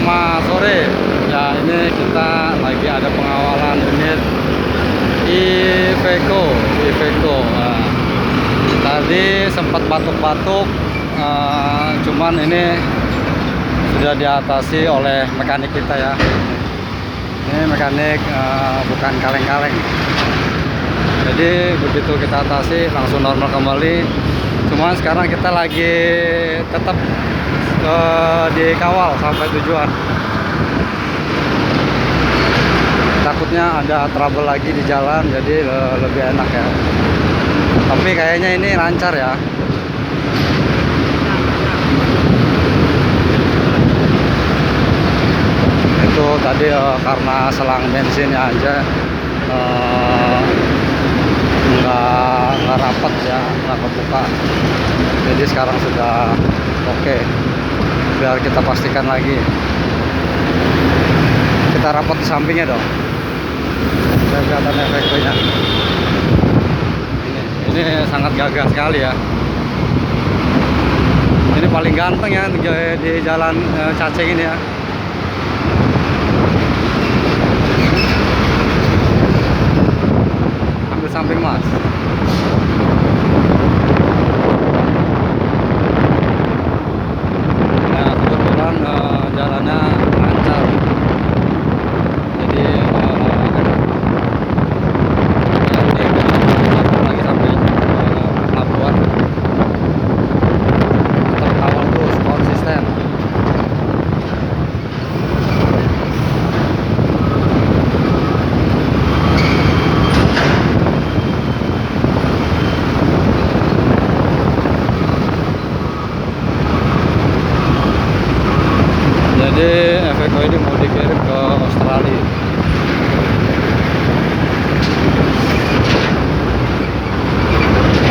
Selamat sore. Ya, ini kita lagi ada pengawalan unit Iveco. Nah, tadi sempat batuk-batuk, cuman ini sudah diatasi oleh mekanik kita ya. Ini mekanik bukan kaleng-kaleng. Jadi begitu kita atasi langsung normal kembali. Cuman sekarang kita lagi tetap dikawal sampai tujuan. Takutnya ada trouble lagi di jalan, jadi lebih enak ya. Tapi kayaknya ini lancar ya. Itu tadi karena selang bensinnya aja nggak rapat ya, nggak kebuka. Jadi sekarang sudah oke. Biar kita pastikan lagi. Kita rapat di sampingnya dong. Biar kelihatan efeknya. Ini sangat gagah sekali ya. Ini paling ganteng ya di jalan Cacing ini ya. Ambil samping mas. Nah, kebetulan jalannya lancar. Jadi lagi sampai pelabuhan. Tetap kawal terus konsisten. Jadi Iveco ini mau dikirim ke Australia.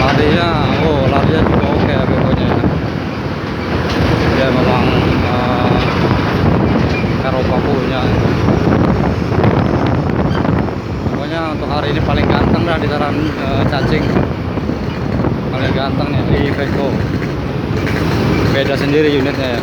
Larinya juga oke Iveco-nya ya. Dia memang Eropa punya. Pokoknya untuk hari ini paling ganteng dah di jalan Cacing. Paling ganteng nih di Iveco. Beda sendiri unitnya ya.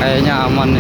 Kayaknya aman